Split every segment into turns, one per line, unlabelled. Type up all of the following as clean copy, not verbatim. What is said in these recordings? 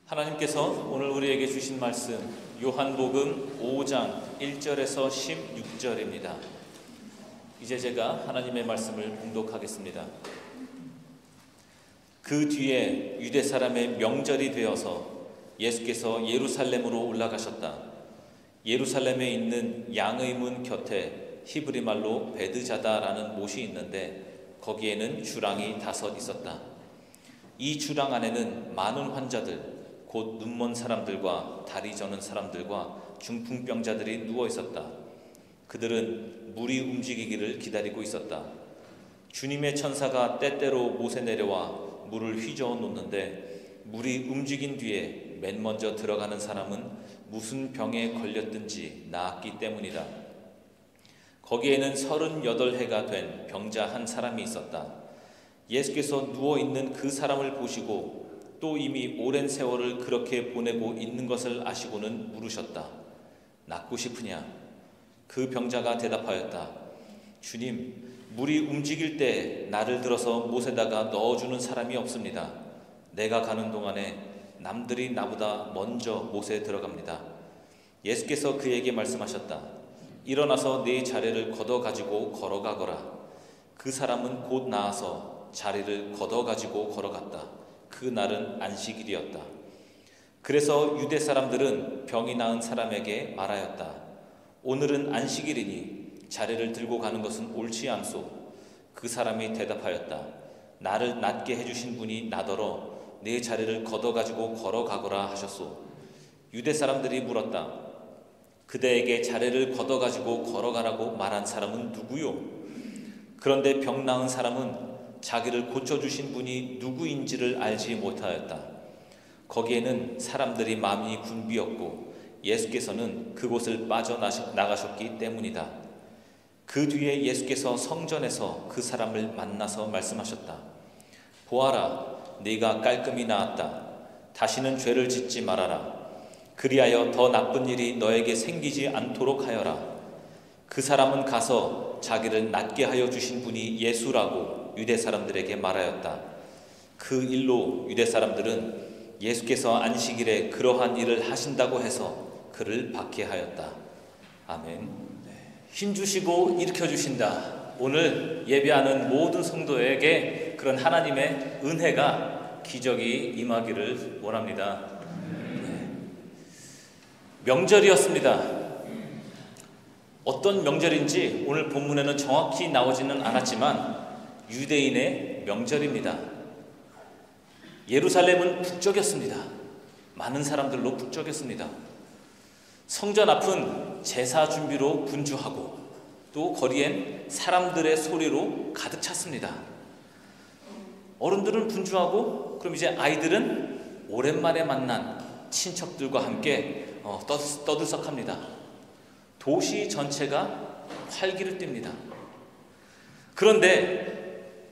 하나님께서 오늘 우리에게 주신 말씀 요한복음 5장 1절에서 16절입니다. 이제 제가 하나님의 말씀을 봉독하겠습니다. 그 뒤에 유대 사람의 명절이 되어서 예수께서 예루살렘으로 올라가셨다. 예루살렘에 있는 양의 문 곁에 히브리 말로 베드자다라는 못이 있는데 거기에는 주랑이 5 있었다. 이 주랑 안에는 많은 환자들, 곧 눈먼 사람들과 다리 저는 사람들과 중풍병자들이 누워 있었다. 그들은 물이 움직이기를 기다리고 있었다. 주님의 천사가 때때로 못에 내려와 물을 휘저어 놓는데 물이 움직인 뒤에 맨 먼저 들어가는 사람은 무슨 병에 걸렸든지 나았기 때문이다. 거기에는 38해가 된 병자 한 사람이 있었다. 예수께서 누워있는 그 사람을 보시고 또 이미 오랜 세월을 그렇게 보내고 있는 것을 아시고는 물으셨다. 낫고 싶으냐? 그 병자가 대답하였다. 주님, 물이 움직일 때 나를 들어서 못에다가 넣어주는 사람이 없습니다. 내가 가는 동안에 남들이 나보다 먼저 못에 들어갑니다. 예수께서 그에게 말씀하셨다. 일어나서 네 자리를 걷어가지고 걸어가거라. 그 사람은 곧 나아서 자리를 걷어가지고 걸어갔다. 그 날은 안식일이었다. 그래서 유대 사람들은 병이 나은 사람에게 말하였다. 오늘은 안식일이니 자리를 들고 가는 것은 옳지 않소. 그 사람이 대답하였다. 나를 낫게 해주신 분이 나더러 내 자리를 걷어가지고 걸어가거라 하셨소. 유대 사람들이 물었다. 그대에게 자리를 걷어가지고 걸어가라고 말한 사람은 누구요? 그런데 병 나은 사람은 자기를 고쳐주신 분이 누구인지를 알지 못하였다. 거기에는 사람들이 마음이 군비었고 예수께서는 그곳을 빠져나가셨기 때문이다. 그 뒤에 예수께서 성전에서 그 사람을 만나서 말씀하셨다. 보아라, 네가 깔끔히 나았다. 다시는 죄를 짓지 말아라. 그리하여 더 나쁜 일이 너에게 생기지 않도록 하여라. 그 사람은 가서 자기를 낫게 하여 주신 분이 예수라고 유대 사람들에게 말하였다. 그 일로 유대 사람들은 예수께서 안식일에 그러한 일을 하신다고 해서 그를 박해하였다. 아멘. 힘주시고 일으켜주신다. 오늘 예배하는 모든 성도에게 그런 하나님의 은혜가 기적이 임하기를 원합니다. 명절이었습니다. 어떤 명절인지 오늘 본문에는 정확히 나오지는 않았지만 유대인의 명절입니다. 예루살렘은 북적였습니다. 많은 사람들로 북적였습니다. 성전 앞은 제사 준비로 분주하고 또 거리엔 사람들의 소리로 가득 찼습니다. 어른들은 분주하고 그럼 이제 아이들은 오랜만에 만난 친척들과 함께 떠들썩합니다. 도시 전체가 활기를 띱니다. 그런데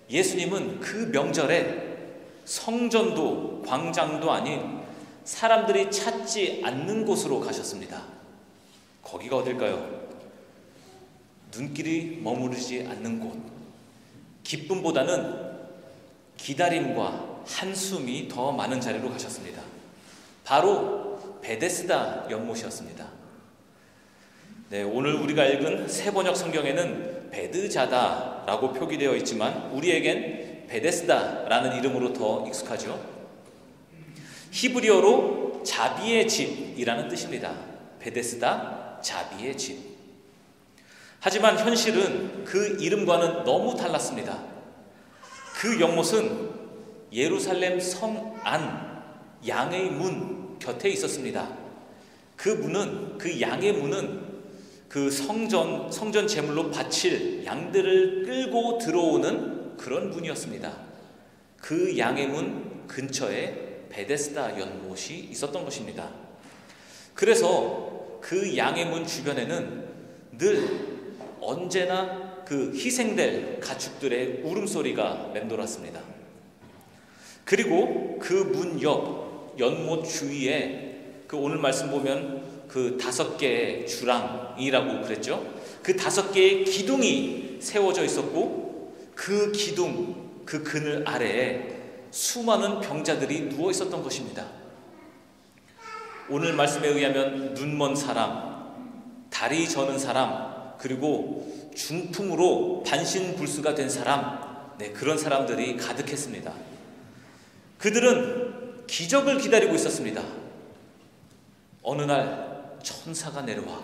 예수님은 그 명절에 성전도 광장도 아닌 사람들이 찾지 않는 곳으로 가셨습니다. 거기가 어딜까요? 눈길이 머무르지 않는 곳. 기쁨보다는 기다림과 한숨이 더 많은 자리로 가셨습니다. 바로 베데스다 연못이었습니다. 네, 오늘 우리가 읽은 세번역 성경에는 베드자다라고 표기되어 있지만 우리에겐 베데스다라는 이름으로 더 익숙하죠. 히브리어로 자비의 집이라는 뜻입니다. 베데스다, 자비의 집. 하지만 현실은 그 이름과는 너무 달랐습니다. 그 연못은 예루살렘 성 안 양의 문 곁에 있었습니다. 그 양의 문은 그 성전 제물로 바칠 양들을 끌고 들어오는 그런 문이었습니다. 그 양의 문 근처에 베데스다 연못이 있었던 것입니다. 그래서 그 양의 문 주변에는 늘 언제나 그 희생될 가축들의 울음소리가 맴돌았습니다. 그리고 그 문 옆 연못 주위에 그 오늘 말씀 보면 그 5개의 주랑이라고 그랬죠. 그 5개의 기둥이 세워져 있었고 그 기둥, 그 그늘 아래에 수많은 병자들이 누워 있었던 것입니다. 오늘 말씀에 의하면 눈먼 사람, 다리 저는 사람, 그리고 중풍으로 반신불수가 된 사람, 그런 사람들이 가득했습니다. 그들은 기적을 기다리고 있었습니다. 어느 날 천사가 내려와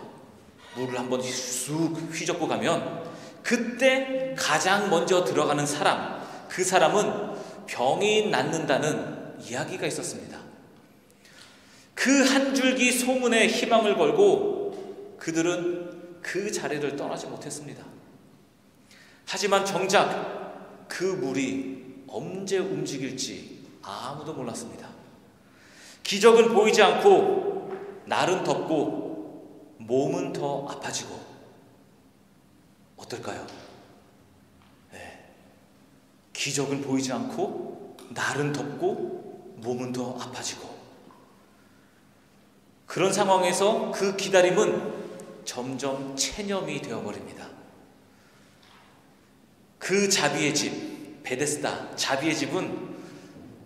물을 한번 쑥 휘젓고 가면 그때 가장 먼저 들어가는 사람, 그 사람은 병이 낫는다는 이야기가 있었습니다. 그 한 줄기 소문에 희망을 걸고 그들은 그 자리를 떠나지 못했습니다. 하지만 정작 그 물이 언제 움직일지 아무도 몰랐습니다. 기적은 보이지 않고 날은 덥고 몸은 더 아파지고, 어떨까요? 기적은 보이지 않고 날은 덥고 몸은 더 아파지고, 그런 상황에서 그 기다림은 점점 체념이 되어버립니다. 그 자비의 집, 베데스다 자비의 집은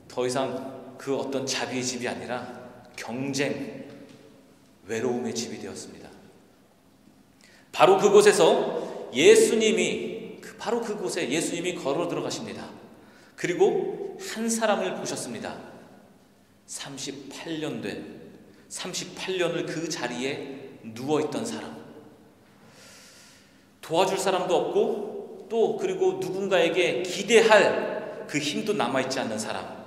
더 이상 그 어떤 자비의 집이 아니라 경쟁, 외로움의 집이 되었습니다. 바로 그곳에서 예수님이 걸어 들어가십니다. 그리고 한 사람을 보셨습니다. 38년을 그 자리에 누워있던 사람, 도와줄 사람도 없고 또 그리고 누군가에게 기대할 그 힘도 남아있지 않는 사람,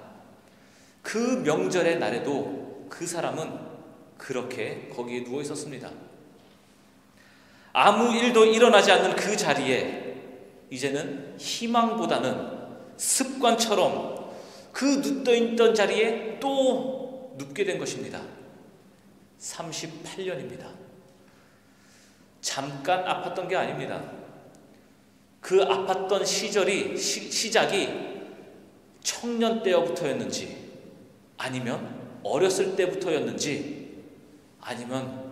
그 명절의 날에도 그 사람은 그렇게 거기에 누워 있었습니다. 아무 일도 일어나지 않는 그 자리에 이제는 희망보다는 습관처럼 그 눕혀있던 자리에 또 눕게 된 것입니다. 38년입니다. 잠깐 아팠던 게 아닙니다. 그 아팠던 시작이 청년 때부터였는지, 아니면 어렸을 때부터였는지, 아니면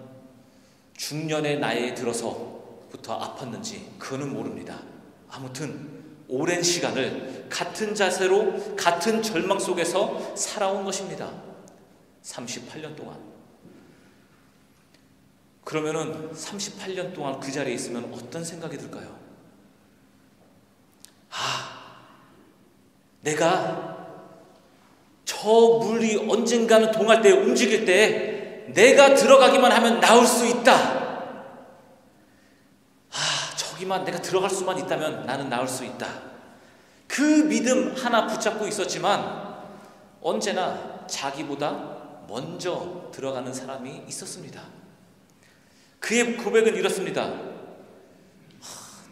중년의 나이에 들어서부터 아팠는지, 그거는 모릅니다. 아무튼 오랜 시간을 같은 자세로 같은 절망 속에서 살아온 것입니다. 38년 동안. 그러면은 38년 동안 그 자리에 있으면 어떤 생각이 들까요? 내가 저 물이 언젠가는 동할 때, 움직일 때 내가 들어가기만 하면 나올 수 있다. 저기만 내가 들어갈 수만 있다면 나는 나올 수 있다. 그 믿음 하나 붙잡고 있었지만 언제나 자기보다 먼저 들어가는 사람이 있었습니다. 그의 고백은 이렇습니다.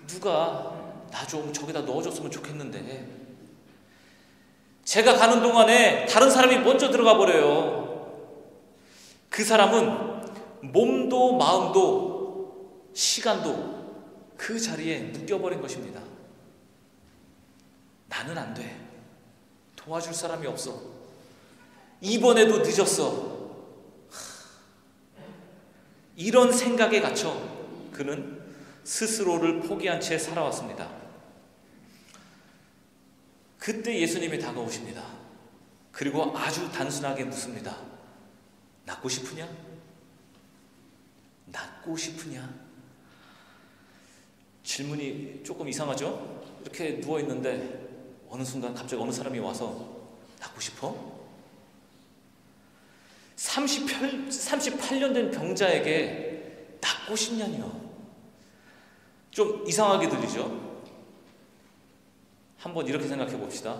누가 나 좀 저기다 넣어줬으면 좋겠는데, 제가 가는 동안에 다른 사람이 먼저 들어가 버려요. 그 사람은 몸도 마음도 시간도 그 자리에 묶여버린 것입니다. 나는 안 돼. 도와줄 사람이 없어. 이번에도 늦었어. 이런 생각에 갇혀 그는 스스로를 포기한 채 살아왔습니다. 그때 예수님이 다가오십니다. 그리고 아주 단순하게 묻습니다. 낫고 싶으냐? 낫고 싶으냐? 질문이 조금 이상하죠? 이렇게 누워있는데 어느 순간 갑자기 어느 사람이 와서 낫고 싶어? 38년 된 병자에게 낫고 싶냐니요. 좀 이상하게 들리죠? 한번 이렇게 생각해 봅시다.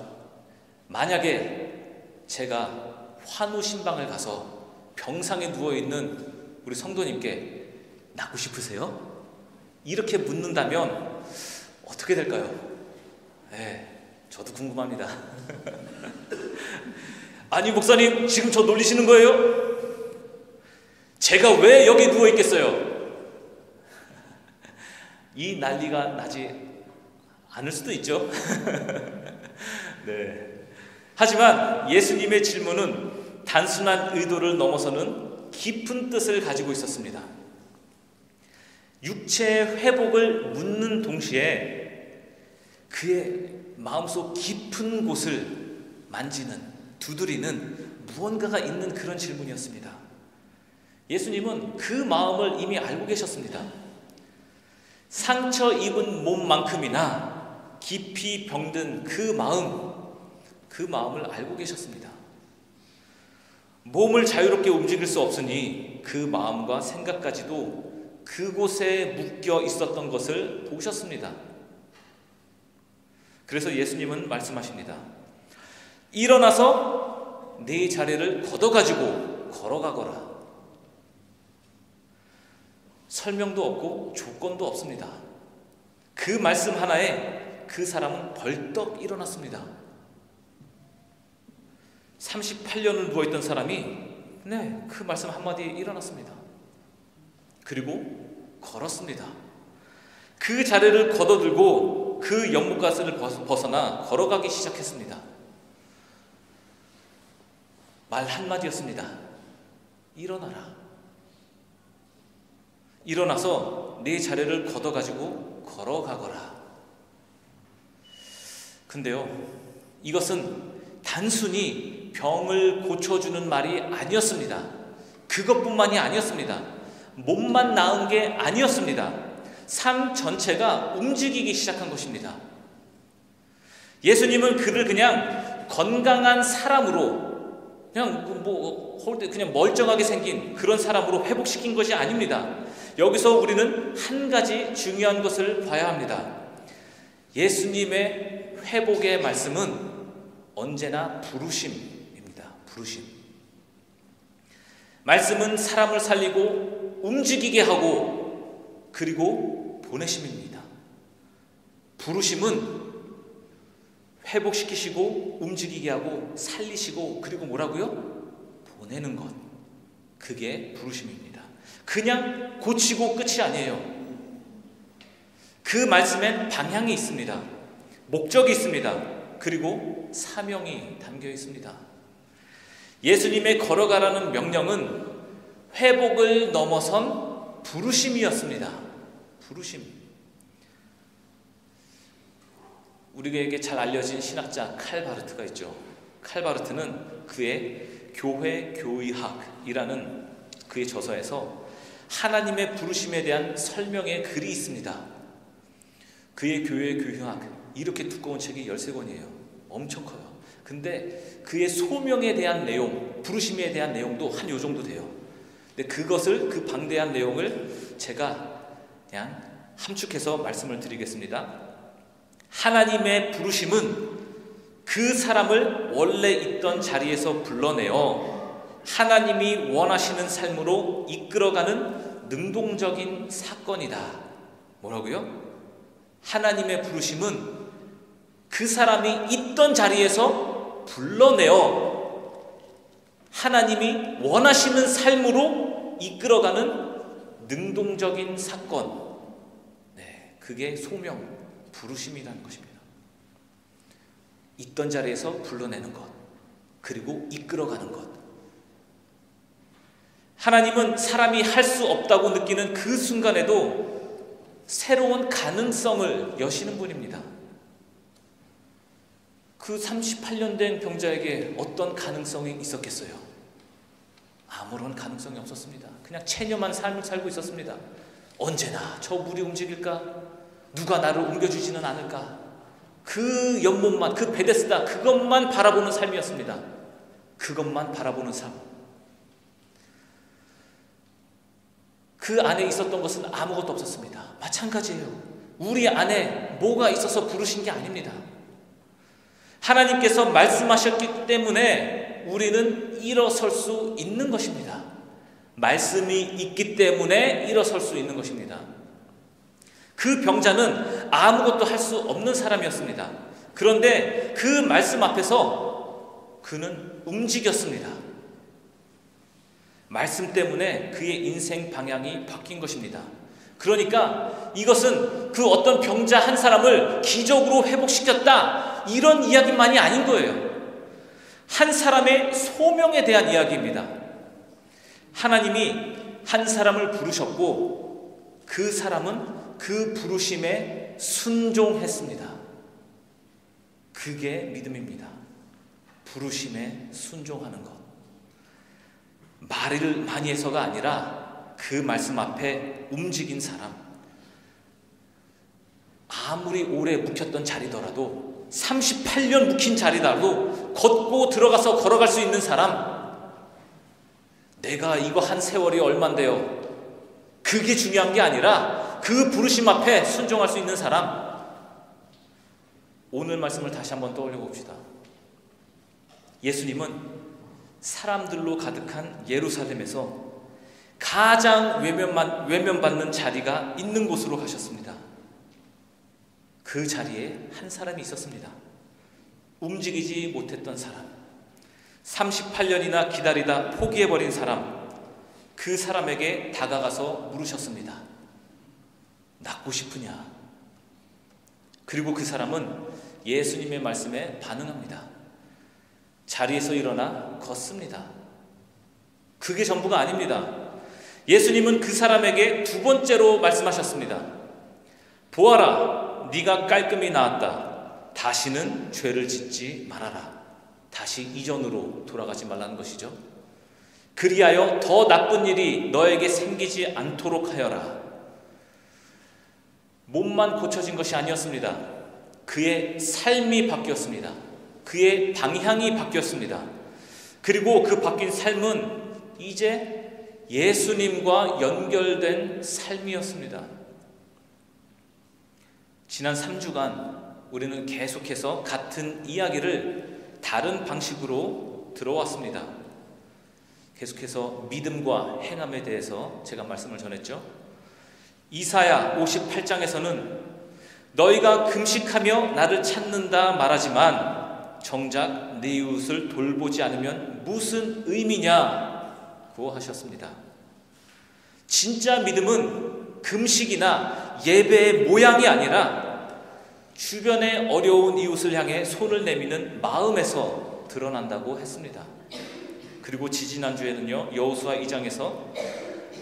만약에 제가 환우신방을 가서 병상에 누워있는 우리 성도님께 낫고 싶으세요? 이렇게 묻는다면 어떻게 될까요? 저도 궁금합니다. 아니 목사님, 지금 저 놀리시는 거예요? 제가 왜 여기 누워 있겠어요? 이 난리가 나지 않을 수도 있죠. 하지만 예수님의 질문은 단순한 의도를 넘어서는 깊은 뜻을 가지고 있었습니다. 육체의 회복을 묻는 동시에 그의 마음속 깊은 곳을 만지는, 두드리는 무언가가 있는 그런 질문이었습니다. 예수님은 그 마음을 이미 알고 계셨습니다. 상처 입은 몸만큼이나 깊이 병든 그 마음을 알고 계셨습니다. 몸을 자유롭게 움직일 수 없으니 그 마음과 생각까지도 그곳에 묶여 있었던 것을 보셨습니다. 그래서 예수님은 말씀하십니다. 일어나서 네 자리를 걷어가지고 걸어가거라. 설명도 없고 조건도 없습니다. 그 말씀 하나에 그 사람은 벌떡 일어났습니다. 38년을 누워있던 사람이 그 말씀 한마디에 일어났습니다. 그리고 걸었습니다. 그 자리를 걷어들고 그 연못가스를 벗어나 걸어가기 시작했습니다. 말 한마디였습니다. 일어나라. 일어나서 네 자리를 걷어가지고 걸어가거라. 근데요, 이것은 단순히 병을 고쳐주는 말이 아니었습니다. 그것뿐만이 아니었습니다. 몸만 나은 게 아니었습니다. 삶 전체가 움직이기 시작한 것입니다. 예수님은 그를 그냥 건강한 사람으로 그냥 멀쩡하게 생긴 그런 사람으로 회복시킨 것이 아닙니다. 여기서 우리는 한 가지 중요한 것을 봐야 합니다. 예수님의 회복의 말씀은 언제나 부르심입니다. 부르심. 말씀은 사람을 살리고 움직이게 하고 그리고 보내심입니다. 부르심은 회복시키시고 움직이게 하고 살리시고 그리고 뭐라고요? 보내는 것. 그게 부르심입니다. 그냥 고치고 끝이 아니에요. 그 말씀엔 방향이 있습니다. 목적이 있습니다. 그리고 사명이 담겨 있습니다. 예수님의 걸어가라는 명령은 회복을 넘어선 부르심이었습니다. 부르심. 우리에게 잘 알려진 신학자 칼바르트가 있죠. 칼바르트는 그의 교회 교의학이라는 그의 저서에서 하나님의 부르심에 대한 설명의 글이 있습니다. 그의 교회 교의학, 이렇게 두꺼운 책이 13권이에요. 엄청 커요. 근데 그의 소명에 대한 내용, 부르심에 대한 내용도 한 요 정도 돼요. 근데 그 방대한 내용을 제가 그냥 함축해서 말씀을 드리겠습니다. 하나님의 부르심은 그 사람을 원래 있던 자리에서 불러내어 하나님이 원하시는 삶으로 이끌어가는 능동적인 사건이다. 뭐라고요? 하나님의 부르심은 그 사람이 있던 자리에서 불러내어 하나님이 원하시는 삶으로 이끌어가는 능동적인 사건. 그게 소명, 부르심이라는 것입니다. 있던 자리에서 불러내는 것, 그리고 이끌어가는 것. 하나님은 사람이 할 수 없다고 느끼는 그 순간에도 새로운 가능성을 여시는 분입니다. 그 38년 된 병자에게 어떤 가능성이 있었겠어요? 아무런 가능성이 없었습니다. 그냥 체념한 삶을 살고 있었습니다. 언제나 저 물이 움직일까? 누가 나를 옮겨주지는 않을까? 그 연못만, 그 베데스다, 그것만 바라보는 삶이었습니다. 그것만 바라보는 삶. 그 안에 있었던 것은 아무것도 없었습니다. 마찬가지예요. 우리 안에 뭐가 있어서 부르신 게 아닙니다. 하나님께서 말씀하셨기 때문에 우리는 일어설 수 있는 것입니다. 말씀이 있기 때문에 일어설 수 있는 것입니다. 그 병자는 아무것도 할 수 없는 사람이었습니다. 그런데 그 말씀 앞에서 그는 움직였습니다. 말씀 때문에 그의 인생 방향이 바뀐 것입니다. 그러니까 이것은 그 어떤 병자 한 사람을 기적으로 회복시켰다, 이런 이야기만이 아닌 거예요. 한 사람의 소명에 대한 이야기입니다. 하나님이 한 사람을 부르셨고 그 사람은 그 부르심에 순종했습니다. 그게 믿음입니다. 부르심에 순종하는 것. 말을 많이 해서가 아니라 그 말씀 앞에 움직인 사람, 아무리 오래 묵혔던 자리더라도 38년 묵힌 자리라도 걷고 들어가서 걸어갈 수 있는 사람, 내가 이거 한 세월이 얼만데요, 그게 중요한 게 아니라 그 부르심 앞에 순종할 수 있는 사람. 오늘 말씀을 다시 한번 떠올려 봅시다. 예수님은 사람들로 가득한 예루살렘에서 가장 외면받는 자리가 있는 곳으로 가셨습니다. 그 자리에 한 사람이 있었습니다. 움직이지 못했던 사람, 38년이나 기다리다 포기해버린 사람, 그 사람에게 다가가서 물으셨습니다. 낫고 싶으냐? 그리고 그 사람은 예수님의 말씀에 반응합니다. 자리에서 일어나 걷습니다. 그게 전부가 아닙니다. 예수님은 그 사람에게 두 번째로 말씀하셨습니다. 보아라, 네가 깔끔히 나았다. 다시는 죄를 짓지 말아라. 다시 이전으로 돌아가지 말라는 것이죠. 그리하여 더 나쁜 일이 너에게 생기지 않도록 하여라. 몸만 고쳐진 것이 아니었습니다. 그의 삶이 바뀌었습니다. 그의 방향이 바뀌었습니다. 그리고 그 바뀐 삶은 이제 예수님과 연결된 삶이었습니다. 지난 3주간 우리는 계속해서 같은 이야기를 다른 방식으로 들어왔습니다. 계속해서 믿음과 행함에 대해서 제가 말씀을 전했죠. 이사야 58장에서는 너희가 금식하며 나를 찾는다 말하지만 정작 네 이웃을 돌보지 않으면 무슨 의미냐고 하셨습니다. 진짜 믿음은 금식이나 예배의 모양이 아니라 주변의 어려운 이웃을 향해 손을 내미는 마음에서 드러난다고 했습니다. 그리고 지지난주에는요, 여호수아 2장에서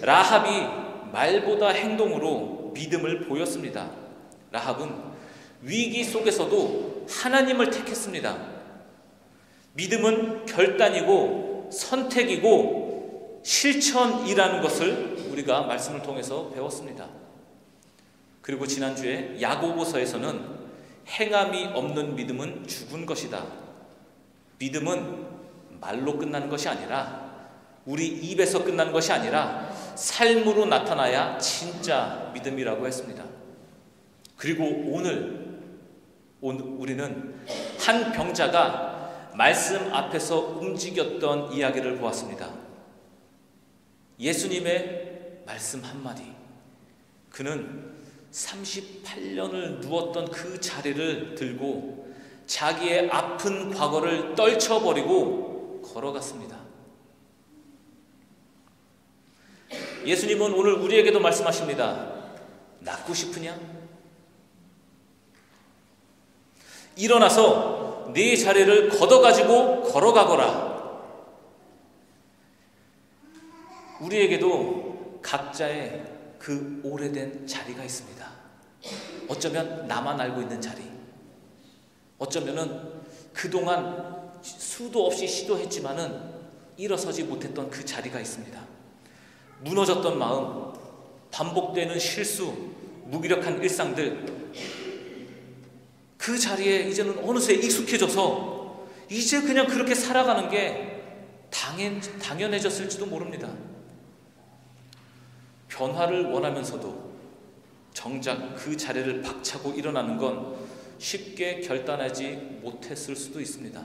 라합이 말보다 행동으로 믿음을 보였습니다. 라합은 위기 속에서도 하나님을 택했습니다. 믿음은 결단이고 선택이고 실천이라는 것을 우리가 말씀을 통해서 배웠습니다. 그리고 지난주에 야고보서에서는 행함이 없는 믿음은 죽은 것이다. 믿음은 말로 끝나는 것이 아니라, 우리 입에서 끝나는 것이 아니라 삶으로 나타나야 진짜 믿음이라고 했습니다. 그리고 오늘 우리는 한 병자가 말씀 앞에서 움직였던 이야기를 보았습니다. 예수님의 말씀 한마디, 그는 38년을 누웠던 그 자리를 들고 자기의 아픈 과거를 떨쳐버리고 걸어갔습니다. 예수님은 오늘 우리에게도 말씀하십니다. 낫고 싶으냐? 일어나서 네 자리를 걷어가지고 걸어가거라. 우리에게도 각자의 그 오래된 자리가 있습니다. 어쩌면 나만 알고 있는 자리, 어쩌면은 그동안 수도 없이 시도했지만은 일어서지 못했던 그 자리가 있습니다. 무너졌던 마음, 반복되는 실수, 무기력한 일상들, 그 자리에 이제는 어느새 익숙해져서 이제 그냥 그렇게 살아가는 게 당연해졌을지도 모릅니다. 변화를 원하면서도 정작 그 자리를 박차고 일어나는 건 쉽게 결단하지 못했을 수도 있습니다.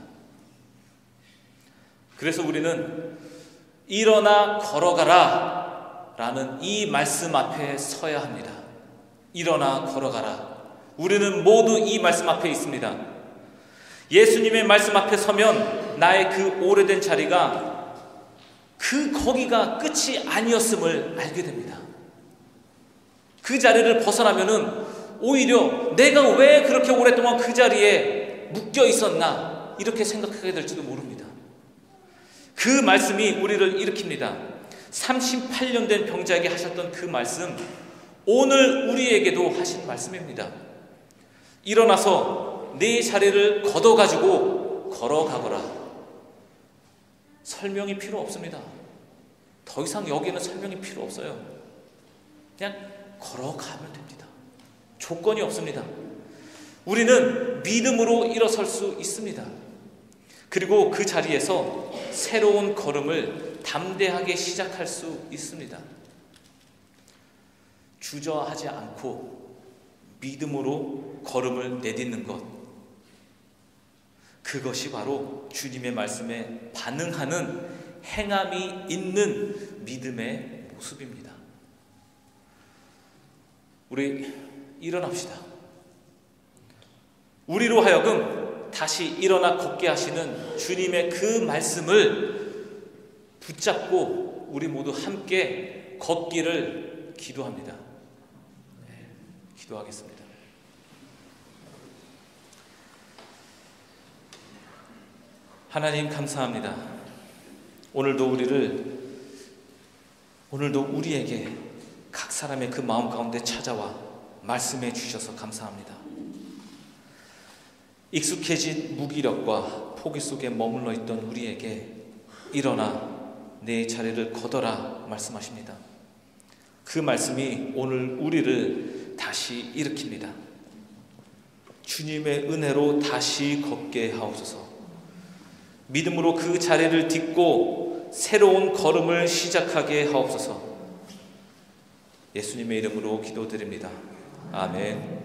그래서 우리는 일어나 걸어가라 라는 이 말씀 앞에 서야 합니다. 일어나 걸어가라. 우리는 모두 이 말씀 앞에 있습니다. 예수님의 말씀 앞에 서면 나의 그 오래된 자리가 거기가 끝이 아니었음을 알게 됩니다. 그 자리를 벗어나면은 오히려 내가 왜 그렇게 오랫동안 그 자리에 묶여 있었나 이렇게 생각하게 될지도 모릅니다. 그 말씀이 우리를 일으킵니다. 38년 된 병자에게 하셨던 그 말씀, 오늘 우리에게도 하신 말씀입니다. 일어나서 네 자리를 걷어가지고 걸어가거라. 설명이 필요 없습니다. 더 이상 여기에는 설명이 필요 없어요. 그냥 걸어가면 됩니다. 조건이 없습니다. 우리는 믿음으로 일어설 수 있습니다. 그리고 그 자리에서 새로운 걸음을 담대하게 시작할 수 있습니다. 주저하지 않고 믿음으로 걸음을 내딛는 것, 그것이 바로 주님의 말씀에 반응하는 행함이 있는 믿음의 모습입니다. 우리 일어납시다. 우리로 하여금 다시 일어나 걷게 하시는 주님의 그 말씀을 붙잡고 우리 모두 함께 걷기를 기도합니다. 기도하겠습니다. 하나님 감사합니다. 오늘도 우리에게 각 사람의 그 마음 가운데 찾아와 말씀해 주셔서 감사합니다. 익숙해진 무기력과 포기 속에 머물러 있던 우리에게 일어나 내 자리를 걷어라 말씀하십니다. 그 말씀이 오늘 우리를 다시 일으킵니다. 주님의 은혜로 다시 걷게 하옵소서. 믿음으로 그 자리를 딛고 새로운 걸음을 시작하게 하옵소서. 예수님의 이름으로 기도드립니다. 아멘.